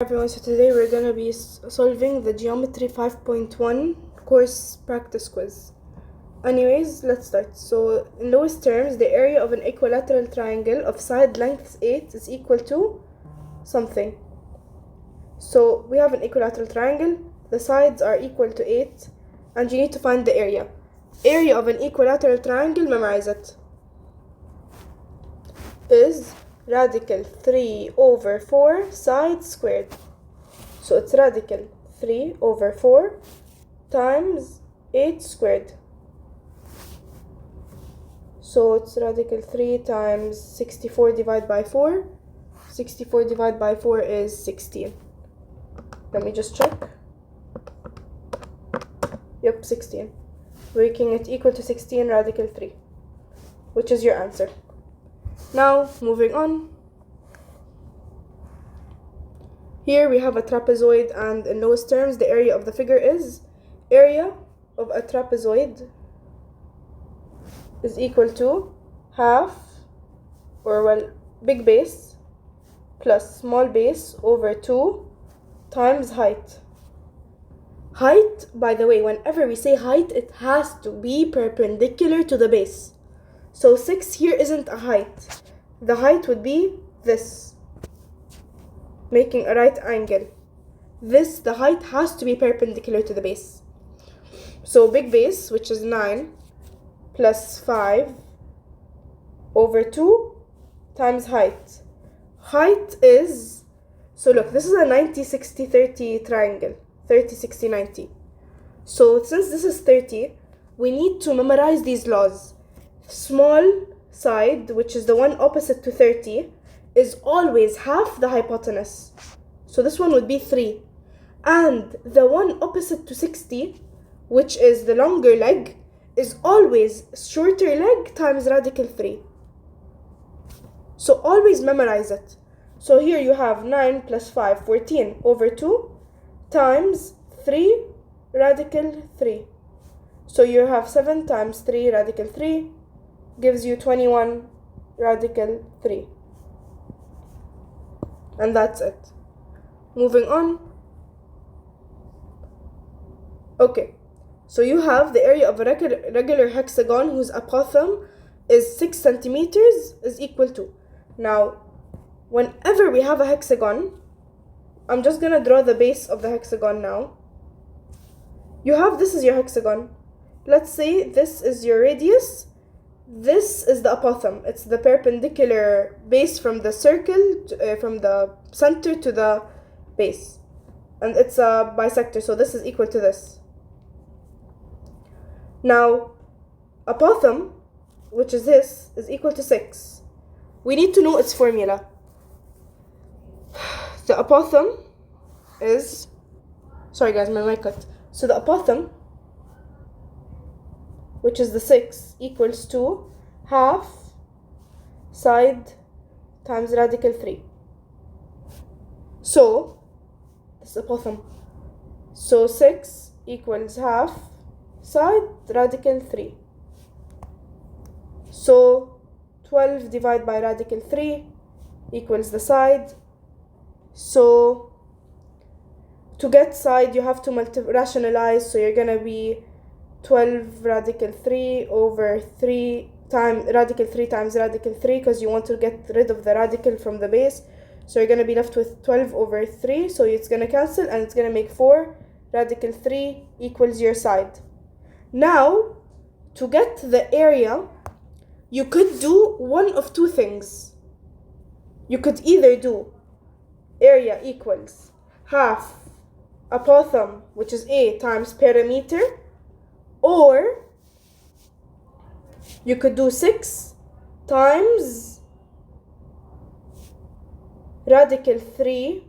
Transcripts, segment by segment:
Everyone, so today we're going to be solving the Geometry 5.1 course practice quiz. Anyways, let's start. So, in lowest terms, the area of an equilateral triangle of side lengths 8 is equal to something. So, we have an equilateral triangle, the sides are equal to 8, and you need to find the area. Area of an equilateral triangle, memorize it, is radical 3 over 4 side squared. So it's radical 3 over 4 times 8 squared. So it's radical 3 times 64 divided by 4. 64 divided by 4 is 16. Let me just check. Yep, 16. Making it equal to 16 radical 3, which is your answer. Now, moving on. Here we have a trapezoid, and in lowest terms, the area of the figure is area of a trapezoid is equal to half, or well, big base plus small base over 2 times height. Height, by the way, whenever we say height, it has to be perpendicular to the base. So 6 here isn't a height. The height would be this, making a right angle. The height has to be perpendicular to the base. So big base, which is 9, plus 5 over 2 times height. Height is, so look, this is a 90, 60, 30 triangle. 30, 60, 90. So since this is 30, we need to memorize these laws. Small side, which is the one opposite to 30, is always half the hypotenuse. So this one would be 3. And the one opposite to 60, which is the longer leg, is always shorter leg times radical 3. So always memorize it. So here you have 9 plus 5, 14 over 2 times 3 radical 3. So you have 7 times 3 radical 3 gives you 21 radical 3. And that's it. Moving on. Okay, so you have the area of a regular hexagon whose apothem is 6 centimeters is equal to. Now, whenever we have a hexagon, I'm just gonna draw the base of the hexagon now. You have, this is your hexagon. Let's say this is your radius. This is the apothem. It's the perpendicular base from the circle, from the center to the base. And it's a bisector, so this is equal to this. Now, apothem, which is this, is equal to 6. We need to know its formula. The apothem is, sorry guys, my mic cut. So the apothem, which is the 6, equals to half side times radical 3. So, this is apothem. So 6 equals half side radical 3. So 12 divided by radical 3 equals the side. So to get side, you have to rationalize. So you're gonna be 12 radical 3 over 3 times radical 3 times radical 3, because you want to get rid of the radical from the base. So you're gonna be left with 12 over 3. So it's gonna cancel, and it's gonna make 4 radical 3 equals your side. Now, to get the area, you could do one of two things. You could either do area equals half apothem, which is A, times perimeter, or you could do 6 times radical 3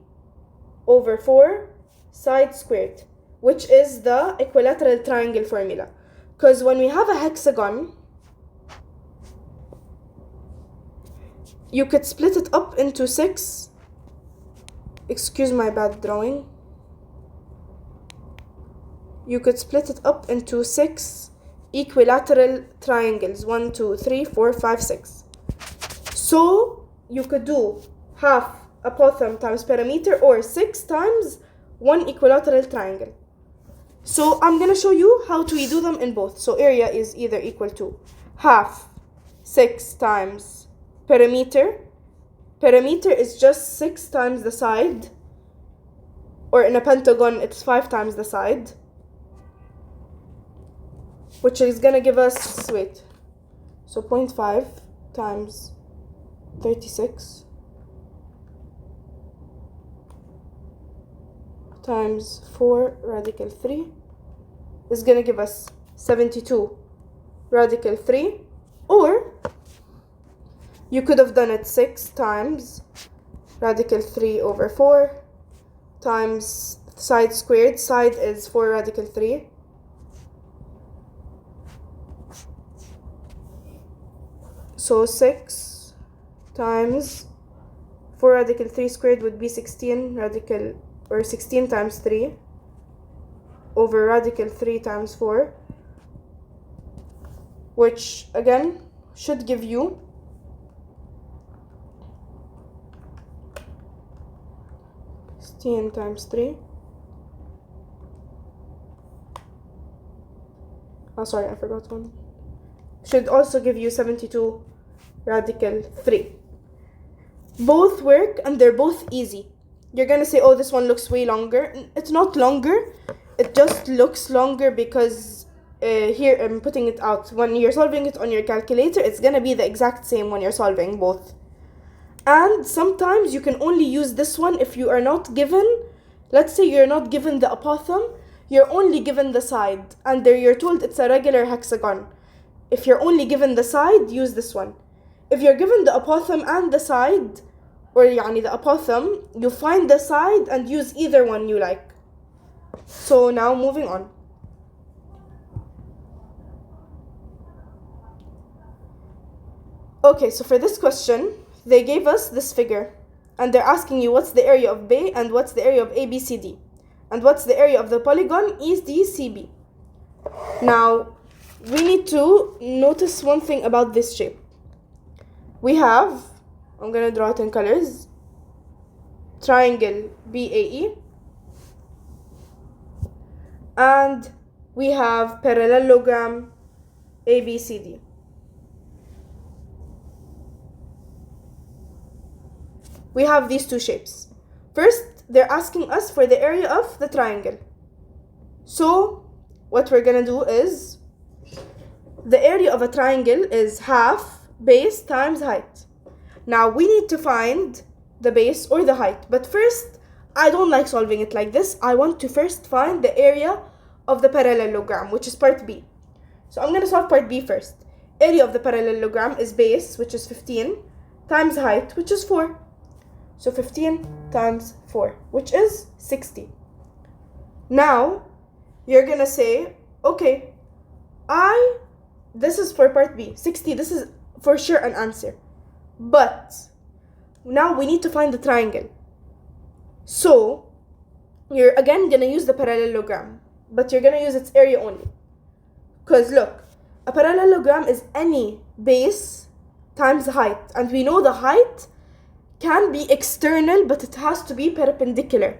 over 4 side squared, which is the equilateral triangle formula. Because when we have a hexagon, you could split it up into 6. Excuse my bad drawing. You could split it up into 6 equilateral triangles. 1, 2, 3, 4, 5, 6. So you could do half apothem times perimeter, or 6 times one equilateral triangle. So I'm going to show you how to do them in both. So area is either equal to half 6 times perimeter. Perimeter is just 6 times the side, or in a pentagon it's 5 times the side, which is going to give us, wait, so 0.5 times 36 times 4 radical 3 is going to give us 72 radical 3, or you could have done it 6 times radical 3 over 4 times side squared. Side is 4 radical 3. So 6 times 4 radical 3 squared would be 16 radical, or 16 times 3 over radical 3 times 4, which again should give you 16 times 3. Oh, sorry, I forgot one. Should also give you 72 radical 3. Both work and they're both easy. You're gonna say, oh, this one looks way longer. It's not longer, it just looks longer because here I'm putting it out. When you're solving it on your calculator, it's gonna be the exact same when you're solving both. And sometimes you can only use this one if you are not given, let's say you're not given the apothem, you're only given the side, and there you're told it's a regular hexagon. If you're only given the side, use this one. If you're given the apothem and the side, or يعني the apothem, you find the side and use either one you like. So now moving on. Okay, so for this question, they gave us this figure, and they're asking you what's the area of B and what's the area of ABCD, and what's the area of the polygon EDCB. Now, we need to notice one thing about this shape. We have, I'm going to draw it in colors, triangle BAE, and we have parallelogram ABCD. We have these two shapes. First, they're asking us for the area of the triangle. So, what we're gonna do is, the area of a triangle is half base times height. Now, we need to find the base or the height. But first, I don't like solving it like this. I want to first find the area of the parallelogram, which is part B. So, I'm gonna solve part B first. Area of the parallelogram is base, which is 15, times height, which is 4. So 15 times 4, which is 60. Now, you're gonna say, okay, this is for part B, 60, this is for sure an answer. But, now we need to find the triangle. So, you're again gonna use the parallelogram, but you're gonna use its area only. Because look, a parallelogram is any base times height, and we know the height can be external, but it has to be perpendicular.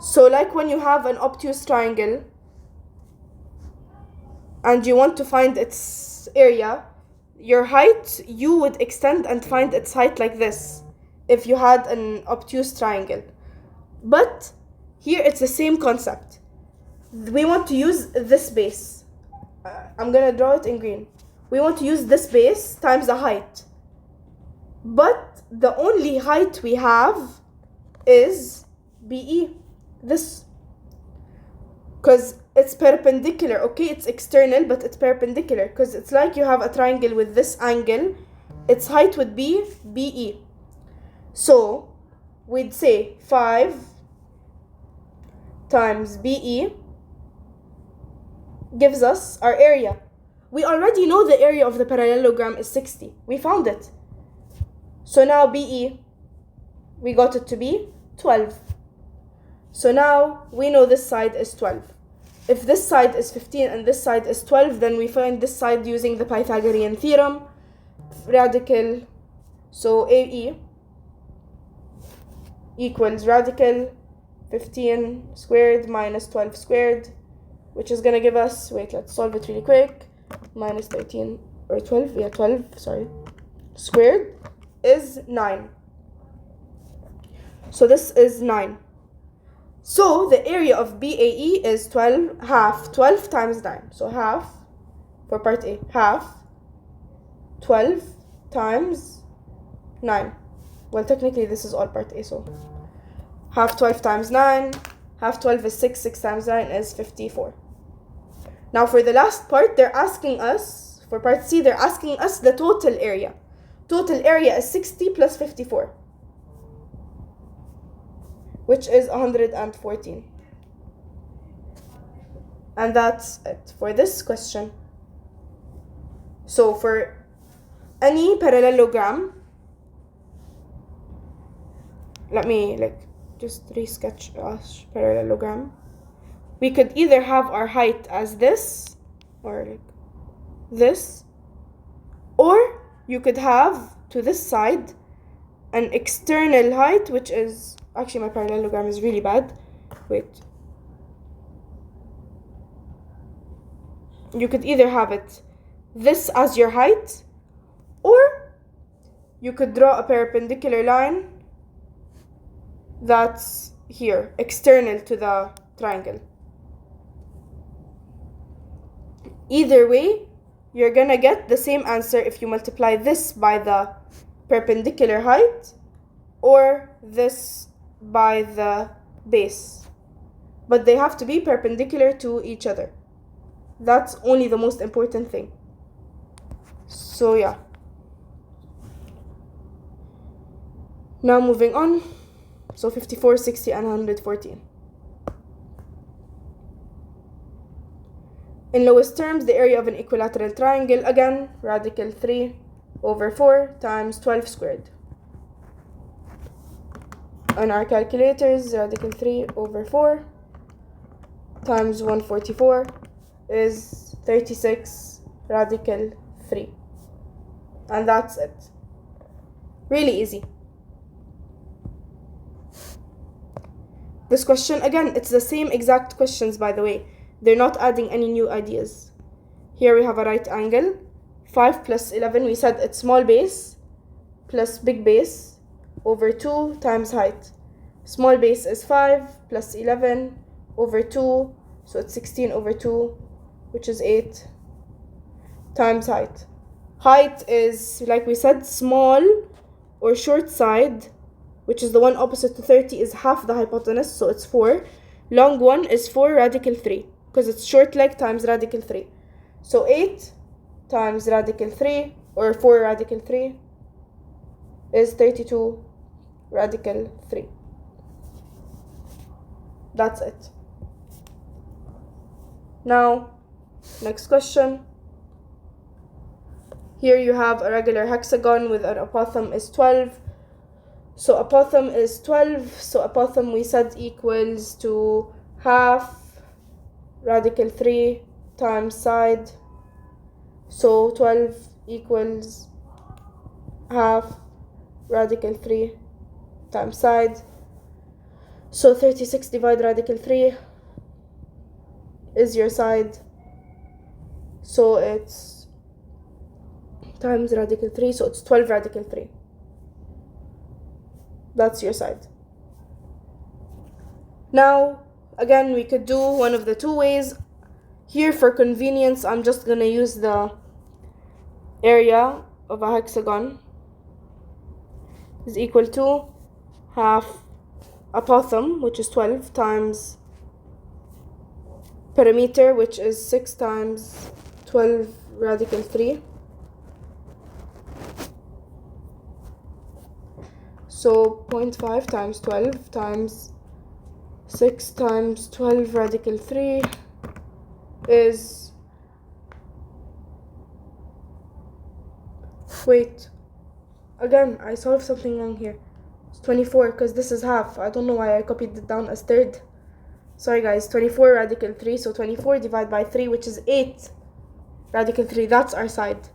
So like when you have an obtuse triangle and you want to find its area, your height, you would extend and find its height like this if you had an obtuse triangle. But here it's the same concept. We want to use this base. I'm gonna draw it in green. We want to use this base times the height. But the only height we have is BE, this. Because it's perpendicular, okay? It's external, but it's perpendicular. Because it's like you have a triangle with this angle. Its height would be BE. So, we'd say 5 times BE gives us our area. We already know the area of the parallelogram is 60. We found it. So now BE, we got it to be 12. So now we know this side is 12. If this side is 15 and this side is 12, then we find this side using the Pythagorean theorem. Radical, so AE equals radical 15 squared minus 12 squared, which is gonna give us, wait, let's solve it really quick, minus 13 or 12, yeah, 12, sorry, squared is 9. So this is 9. So the area of BAE is 12 times 9. So half, for part A, half 12 times 9. Well, technically this is all part A, so half 12 times 9, half 12 is 6, 6 times 9 is 54. Now for the last part, they're asking us, for part C, they're asking us the total area. Total area is 60 plus 54, which is 114. And that's it for this question. So for any parallelogram, let me just resketch a parallelogram. We could either have our height as this, or this, or you could have to this side an external height, which is, actually my parallelogram is really bad. Wait. You could either have it this as your height, or you could draw a perpendicular line that's here, external to the triangle. Either way, you're gonna get the same answer if you multiply this by the perpendicular height or this by the base. But they have to be perpendicular to each other. That's only the most important thing. So yeah. Now moving on. So 54, 60, and 114. In lowest terms, the area of an equilateral triangle, again, radical 3 over 4 times 12 squared. On our calculators, radical 3 over 4 times 144 is 36 radical 3. And that's it. Really easy. This question, again, it's the same exact questions, by the way. They're not adding any new ideas. Here we have a right angle. 5 plus 11, we said it's small base plus big base over 2 times height. Small base is 5 plus 11 over 2, so it's 16 over 2, which is 8 times height. Height is, like we said, small or short side, which is the one opposite to 30, is half the hypotenuse, so it's 4. Long one is 4 radical 3, because it's short leg times radical 3. So 8 times radical 3, or 4 radical 3, is 32 radical 3. That's it. Now, next question. Here you have a regular hexagon with an apothem is 12. So apothem is 12. So apothem we said equals to half radical 3 times side. So 12 equals half radical 3 times side. So 36 divided radical 3 is your side. So it's times radical 3, so it's 12 radical 3. That's your side. Now, again, we could do one of the two ways. Here, for convenience, I'm just going to use the area of a hexagon is equal to half apothem, which is 12, times perimeter, which is 6 times 12 radical 3. So 0.5 times 12 times 6 times 12 radical 3 is, wait, again, I solved something wrong here. It's 24, because this is half. I don't know why I copied it down as third. Sorry guys, 24 radical 3, so 24 divided by 3, which is 8 radical 3. That's our side.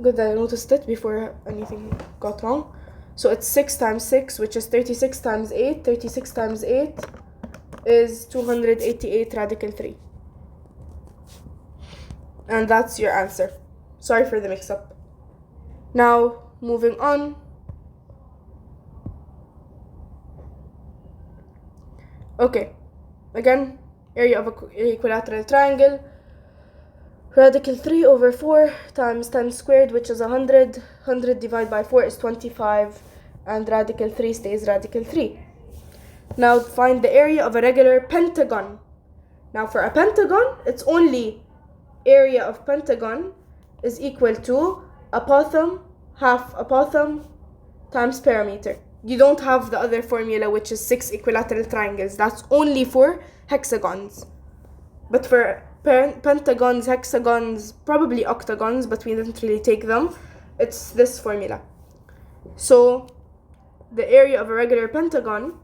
Good that I noticed it before anything got wrong. So it's 6 times 6, which is 36 times 8. 36 times 8 is 288 radical 3. And that's your answer. Sorry for the mix-up. Now, moving on. Okay, again, area of an equilateral triangle. Radical 3 over 4 times 10 squared, which is 100. 100 divided by 4 is 25. And radical 3 stays radical 3. Now find the area of a regular pentagon. Now for a pentagon, it's only area of pentagon is equal to apothem, half apothem, times perimeter. You don't have the other formula, which is 6 equilateral triangles. That's only for hexagons. But for pentagons, hexagons, probably octagons, but we didn't really take them, it's this formula. So the area of a regular pentagon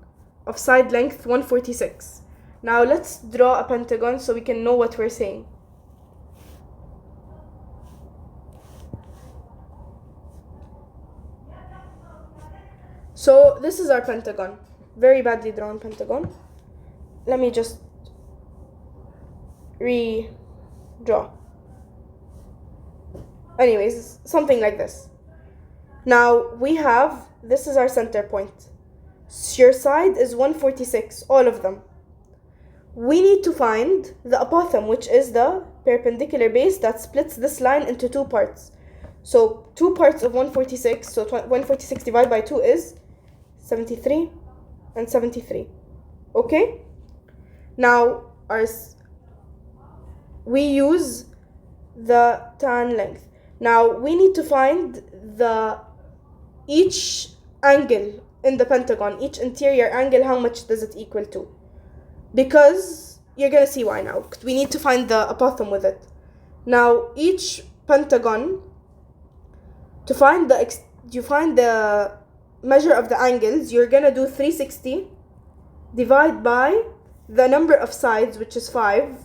of side length 146. Now let's draw a pentagon so we can know what we're saying. So this is our pentagon. Very badly drawn pentagon. Let me just redraw. Anyways, something like this. Now we have, this is our center point. Your side is 146, all of them. We need to find the apothem, which is the perpendicular base that splits this line into two parts. So 2 parts of 146, so 146 divided by 2 is 73 and 73. Okay? Now we use the tan length. Now we need to find each angle in the pentagon, each interior angle, how much does it equal to? Because you're gonna see why now. We need to find the apothem with it. Now each pentagon, to find the measure of the angles, you're gonna do 360 divide by the number of sides, which is 5.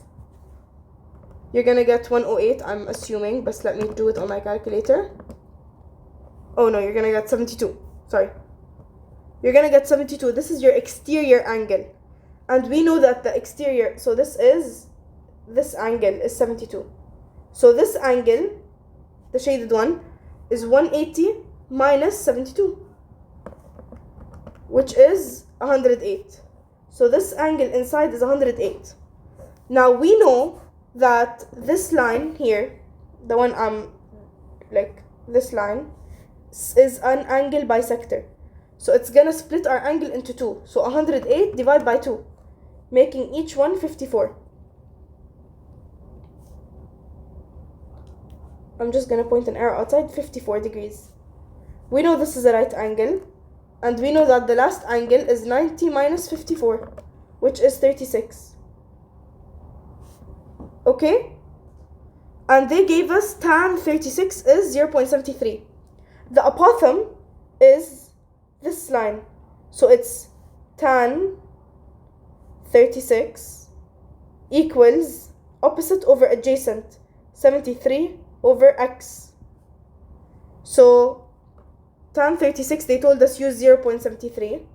You're gonna get 108, I'm assuming, but let me do it on my calculator. Oh no, you're gonna get 72. Sorry. You're gonna get 72. This is your exterior angle. And we know that the exterior, so this angle is 72. So this angle, the shaded one, is 180 minus 72, which is 108. So this angle inside is 108. Now we know that this line here, the one this line, is an angle bisector. So it's gonna split our angle into 2. So 108 divided by 2, making each one 54. I'm just gonna point an arrow outside, 54 degrees. We know this is a right angle, and we know that the last angle is 90 minus 54, which is 36. Okay? And they gave us tan 36 is 0.73. The apothem is this line. So it's tan 36 equals opposite over adjacent, 73 over x. So tan 36, they told us use 0.73.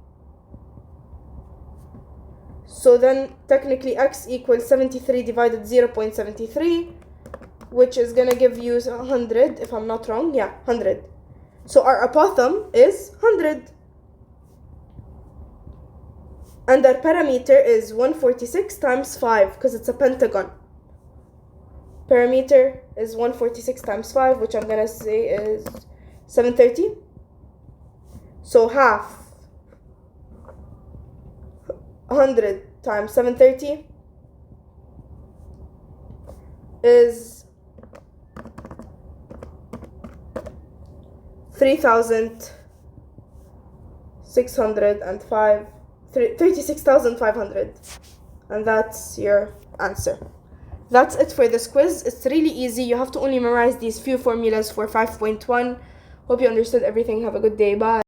So then technically x equals 73 divided 0.73, which is gonna give you 100, if I'm not wrong. Yeah, 100. So our apothem is 100. And our parameter is 146 times 5, because it's a pentagon. Parameter is 146 times 5, which I'm gonna say is 730. So half 100 times 730 is 36,500, and that's your answer. That's it for this quiz. It's really easy. You have to only memorize these few formulas for 5.1. Hope you understood everything. Have a good day. Bye.